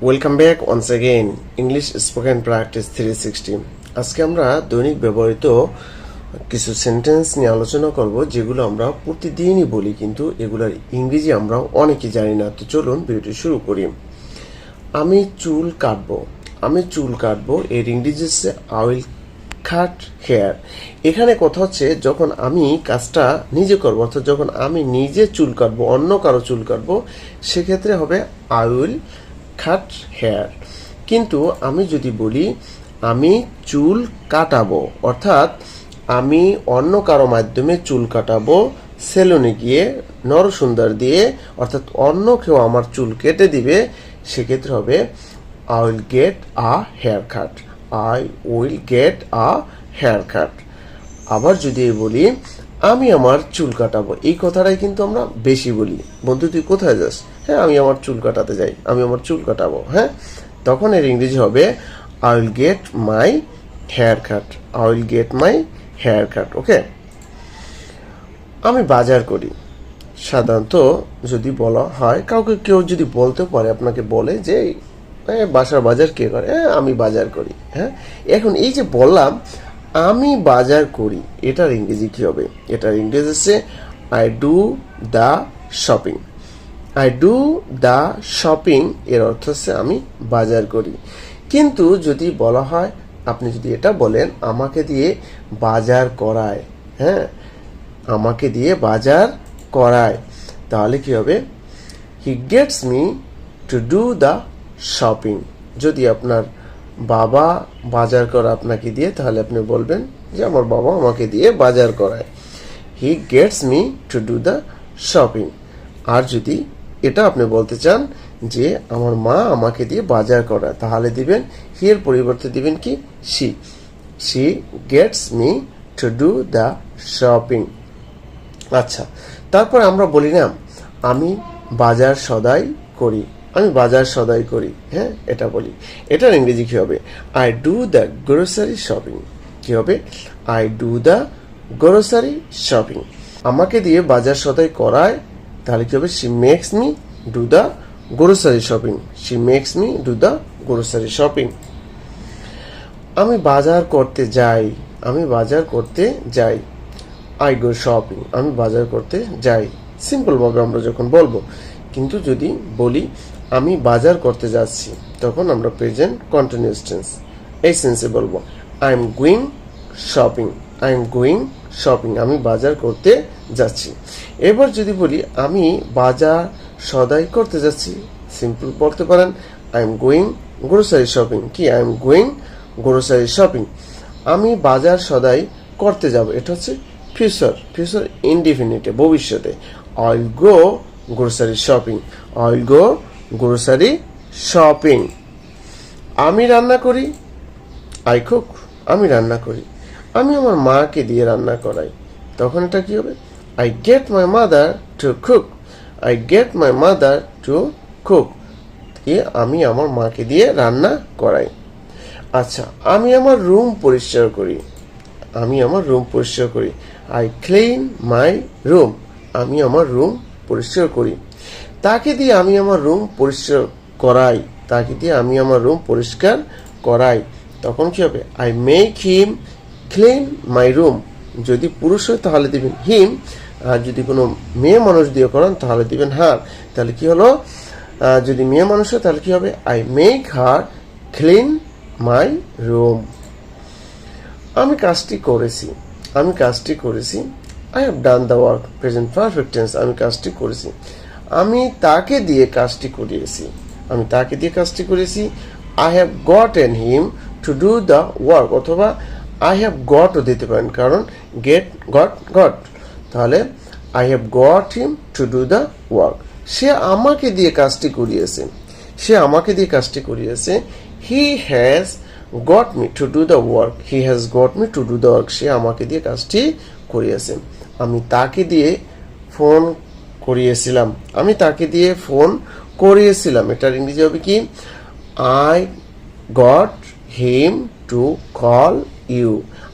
Welcome back once again English spoken practice 360। আজকে আমরা দৈনিক ব্যবহৃত কিছু সেন্টেন্স নিয়ে আলোচনা করব যেগুলো আমরা প্রতিদিনই বলি, কিন্তু এগুলোর ইংরেজি আমরা অনেকেই জানি না। তো চলুন ভিডিওটি শুরু করি। আমি চুল কাটবো এর ইংরেজি হচ্ছে আই উইল কাট হেয়ার। এখানে কথা হচ্ছে যখন আমি কাজটা নিজে করবো, অর্থাৎ যখন আমি নিজে চুল কাটবো, অন্য কারো চুল কাটবো, সেক্ষেত্রে হবে আই উইল কাট হেয়ার। কিন্তু আমি যদি বলি আমি চুল কাটাবো, অর্থাৎ আমি অন্য কারো মাধ্যমে চুল কাটাবো, সেলুনে গিয়ে নরসুন্দর দিয়ে, অর্থাৎ অন্য কেউ আমার চুল কেটে দিবে, সেক্ষেত্রে হবে I will get a hair cut. I will get a hair cut. আবার যদি বলি আমি আমার চুল কাটাবো, এই কথাটাই কিন্তু আমরা বেশি বলি। বন্ধু তুই কোথায় যাস? হ্যাঁ, আমি আমার চুল কাটাতে যাই, আমি আমার চুল কাটাবো। হ্যাঁ, তখন এর ইংরেজি হবে I will get my hair cut. I will get my hair cut. Okay. আমি বাজার করি। সাধারণত যদি বলা হয়, কাউকে কেউ যদি বলতে পারে, আপনাকে বলে যে বাসার বাজার কে করে, আমি বাজার করি। হ্যাঁ, এখন এই যে বললাম আমি বাজার করি, এটার ইংরেজি কি হবে? এটার ইংরেজি হচ্ছে I do the shopping. I do the shopping এর অর্থ হচ্ছে আমি বাজার করি। কিন্তু যদি বলা হয়, আপনি যদি এটা বলেন আমাকে দিয়ে বাজার করায়, হ্যাঁ, আমাকে দিয়ে বাজার করায়, তাহলে কি হবে? হি gets me to do the shopping. যদি আপনার বাবা বাজার করা আপনাকে দিয়ে, তাহলে আপনি বলবেন যে আমার বাবা আমাকে দিয়ে বাজার করায়। He gets me to do the shopping. আর যদি এটা আপনি বলতে চান যে আমার মা আমাকে দিয়ে বাজার করায়, তাহলে দিবেন হি এর পরিবর্তে দিবেন কি she. She gets me to do the shopping. আচ্ছা, তারপর আমরা বলি না আমি বাজার সদাই করি, আমি বাজার সদাই করি। হ্যাঁ, এটা বলি। এটার ইংরেজি কি হবে? I do the grocery shopping. কি হবে? I do the grocery shopping. আমাকে দিয়ে বাজার সদাই করায়, তাহলে কি হবে? She makes me do the grocery shopping. She makes me do the grocery shopping. আমি বাজার করতে যাই। আমি বাজার করতে যাই। I go shopping. আমি বাজার করতে যাই। সিম্পলভাবে আমরা যখন বলবো। কিন্তু যদি বলি আমি বাজার করতে যাচ্ছি, তখন আমরা প্রেজেন্ট কন্টিনিউয়াস টেন্স, এই সেন্সে বলবো I am going shopping. I am going shopping. আমি বাজার করতে যাচ্ছি। এবার যদি বলি আমি বাজার সদাই করতে যাচ্ছি, সিম্পল বলতে পারেন I am going grocery shopping. কি? I am going grocery shopping. আমি বাজার সদাই করতে যাব, এটা হচ্ছে ফিউচার। ফিউচার ইনডিফিনিটে, ভবিষ্যতে। I will go grocery shopping. I will go grocery shopping. আমি রান্না করি। I cook. আমি রান্না করি। আমি আমার মাকে দিয়ে রান্না করাই, তখন এটা কি হবে? I get my mother to cook. I get my mother to cook. আমি আমার মাকে দিয়ে রান্না করাই। আচ্ছা, আমি আমার রুম পরিষ্কার করি। আমি আমার রুম পরিষ্কার করি। I clean my room. আমি আমার রুম পরিষ্কার করি। তাকে দিয়ে আমি আমার রুম পরিষ্কার করাই। তাকে দিয়ে আমি আমার রুম পরিষ্কার করাই, তখন কি হবে? I make him clean my room. যদি পুরুষ হয় তাহলে দিবেন হিম, আর যদি কোনো মেয়ে মানুষ দিয়ে করান তাহলে দিবেন হার। তাহলে কি হলো? যদি মেয়ে মানুষ হয় তাহলে কি হবে? I make her clean my room. আমি কাজটি করেছি। আমি কাজটি করেছি। I have done the work. Present perfect tense. আমি কাজটি করেছি। আমি তাকে দিয়ে কাজটি করিয়েছি। আমি তাকে দিয়ে কাজটি করেছি। I have gotten him to do the work, অথবা আই হ্যাভ গটও দিতে পারেন, কারণ গেট গট। তাহলে I have got him to do the work. সে আমাকে দিয়ে কাজটি করিয়েছে। সে আমাকে দিয়ে কাজটি করিয়েছে। He has got me to do the work. He has got me to do the work. সে আমাকে দিয়ে কাজটি করিয়েছে। আমি তাকে দিয়ে ফোন করিয়েছিলাম। আমি তাকে দিয়ে ফোন করিয়েছিলাম। এটার ইংরেজি হবে কি? I got him to call you.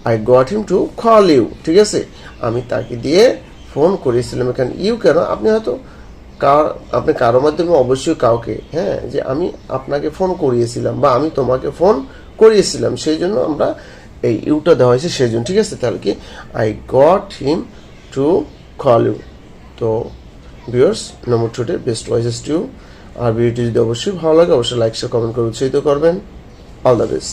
I got him to call you. ঠিক আছে, আমি তাকে দিয়ে ফোন করিয়েছিলাম। এখানে ইউ কেন? আপনি হয়তো আপনি কারো মাধ্যমে অবশ্যই কাউকে, হ্যাঁ, যে আমি আপনাকে ফোন করিয়েছিলাম বা আমি তোমাকে ফোন করিয়েছিলাম, সেই জন্য আমরা এই ইউটা দেওয়া হয়েছে সেই জন্য। ঠিক আছে, তাহলে কি I got him to call you. তো viewers, number today best wishes two. আর ভিডিওটি যদি অবশ্যই ভালো লাগে অবশ্যই লাইক শেয়ার কমেন্ট করে উৎসাহিত করবেন। All the best.